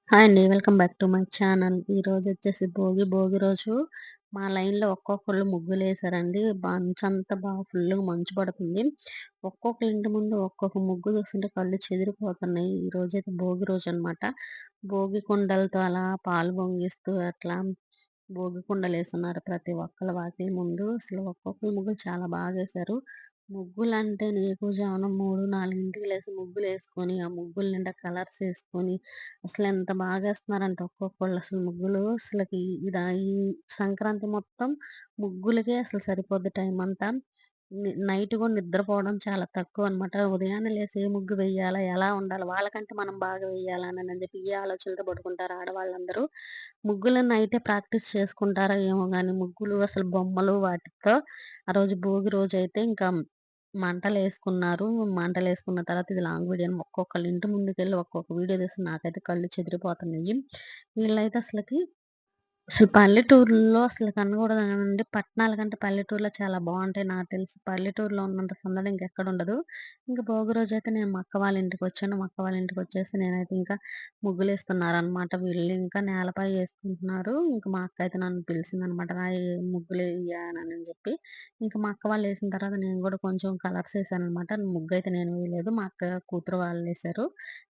Hi అండి. Welcome back to my channel. ఈరోజొచ్చేసి భోగి రోజు మా లైన్‌లో ఒక్కొక్కళ్ళు ముగ్గులేసారండి. మంచంతా ఫుల్లుగా మంచు పడుతుంది. ఒక్కొక్కళ్ళ ఇంటి ముందు ఒక్కొక్క ముగ్గు చూస్తుంటే కళ్ళు చెదిరిపోతున్నాయి. ఈరోజైతే భోగి రోజనమాట. భోగి కుండలతో అలా పాలు పొంగిస్తూ అట్లా భోగి కుండలేసున్నారు ప్రతి ఒక్కళ్ళ వాకిలి ముందు. అసలు ఒక్కొక్కళ్ళు ముగ్గులు చాలా బాగేశారు. ముగ్గులంటేనే ఏకువజామున 3, 4కి లేసి ముగ్గులేసుకొని, ఆ ముగ్గుల నిండా కలర్స్ ఏసుకొని అసలెంత బాగేస్తున్నారంటే ఒక్కొక్కళ్ళు అసలు ముగ్గులు అసలకి ఈ సంక్రాంతి మొత్తం ముగ్గులకే అసలు సరిపోద్ది టైమంతా. నైట్ గూడా నిద్రపోవడం చాలా తక్కువనమాట. ఉదయాన్నే లేసి ఏ ముగ్గు వెయ్యాలా? ఎలా ఉండాలి? వాళ్ళకంటే మనం బాగా వెయ్యాలనని చెప్పి ఈ ఆలోచనలతో పడుకుంటారు ఆడవాళ్ళందరూ. ముగ్గులు నైటే ప్రాక్టీస్ చేసుకుంటారో ఏమో గానీ ముగ్గులు అసలు బొమ్మలు వాటితో ఆ రోజు భోగి రోజైతే ఇంకా మంటలేసుకున్నారు. మంటలేసుకున్న తర్వాత ఇది లాంగ్ వీడియో అని ఒక్కొక్కళ్ళ ఇంటి ముందుకెళ్ళి ఒక్కొక్క వీడియో తీసి నాకైతే కళ్ళు చెదిరిపోతున్నాయి. వీళ్ళైతే అసలు పల్లెటూరుల్లో అసలు కనగూడదనండి. పట్టణాల కంటే పల్లెటూరులో చాలా బావుంటాయి నాకు తెలిసి. పల్లెటూరులో ఉన్నంత సందడి ఇంకెక్కడుండదు. ఇంక భోగి రోజైతే నేను మా అక్క వాళ్ళ ఇంటికొచ్చాను. మా అక్క వాళ్ళ ఇంటికొచ్చేసి నేనైతే ఇంకా ముగ్గులేస్తున్నారనమాట. వీళ్ళు ఇంకా నేలపై ఏసుకుంటున్నారు. ఇంక మా అక్క అయితే నన్ను పిలిచిందనమాట. రా ముగ్గులెయ్యానని చెప్పి. ఇంక మా అక్క వాళ్ళేసిన తర్వాత నేను గూడా కొంచెం కలర్స్ ఏసాననమాట. ముగ్గయితే నేను వేయలేదు. మా అక్క కూతురు వాళ్ళేశారు.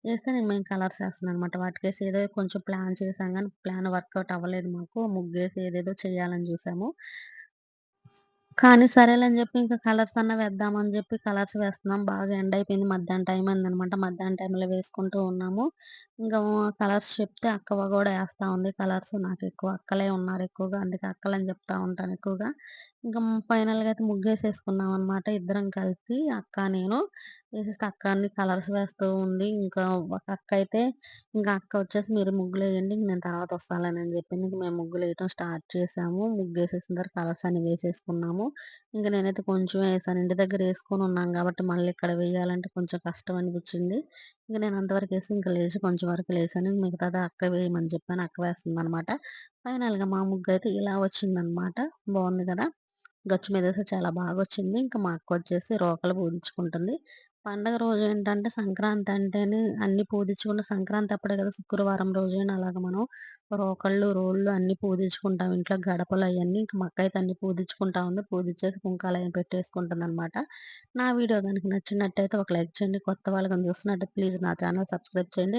ఏస్తే మేము కలర్స్ ఏస్తున్నాననమాట. వాటికేసి ఏదో కొంచెం ప్లాన్ చేసాం గానీ, ప్లాన్ వర్కౌట్ అవ్వలేదు మాకు. ముగ్గేసి ఏదేదో చేయాలని జూసాము. కానీ సరేలే అని జెప్పి ఇంకా కలర్స్ అన్నా వేద్దామని జెప్పి కలర్స్ వేస్తున్నాం. బాగా ఎండయిపోయింది. మధ్యాహ్నం టైం అయిందనమాట. మధ్యాహ్నం టైంలో వేసుకుంటూ ఉన్నాము. ఇంకా కలర్స్ చెప్తే అక్క గూడా ఏస్తా ఉంది కలర్స్. నాకెక్కువ అక్కలే ఉన్నారు ఎక్కువగా. అందుకే అక్కలని జెప్తా ఉంటాను ఎక్కువగా. ఇంక ఫైనల్‌గా అయితే ముగ్గేసేసుకున్నామనమాట. ఇద్దరం కలిసి అక్క, నేను. ఏసేసి అక్క అన్ని కలర్స్ వేస్తూ ఉంది. ఇంకా ఒక అక్కయితే ఇంక అక్క వచ్చేసి మీరు ముగ్గులేయండి. నేను తర్వాత వస్తానులే అని చెప్పింది. ఇంక మేము ముగ్గులేయటం స్టార్ట్ చేసాము. ముగ్గేసేసిన తర్వాత కలర్స్ అన్ని వేసేసుకున్నాము. ఇంక నేనైతే కొంచెమే ఏసాను. ఇంటి దగ్గర ఏసుకొనున్నాం గాబట్టి మళ్ళీ ఇక్కడ వేయాలంటే కొంచెం కష్టం అనిపిచ్చింది. ఇంక నేను అంతవరకేసి ఇంక లేచి కొంచెం వరకు లేసాను. మిగతాది అక్క వేయమని చెప్పాను. అక్క వేస్తుందనమాట. ఫైనల్‌గా మా ముగ్గయితే ఇలా వచ్చిందనమాట. బావుంది గదా! గచ్చు మీదేస్తే చాలా బాగొచ్చింది. ఇంక మా అక్కొచ్చేసి రోకలు పూదించుకుంటుంది. పండగ రోజేంటంటే సంక్రాంతి అంటేనే అన్నీ పూదించుకుంటే సంక్రాంతి అప్పుడే కదా శుక్రవారం రోజైన అలాగ మనం రోకళ్ళు, రోళ్ళు అన్నీ పూదించుకుంటాం. ఇంట్లో గడపలు అయన్నీ. ఇంక మా అక్కయితే అన్నీ పూదించుకుంటా ఉంది. పూదిచ్చేసి కుంకాలయన్నీ పెట్టేసుకుంటుందనమాట. నా వీడియో గనుక నచ్చినట్టయితే ఒక లైక్ చేయండి. కొత్త వాళ్ళు గాని చూస్తున్నట్టయితే ప్లీజ్ నా ఛానల్ సబ్స్క్రైబ్ చేయండి.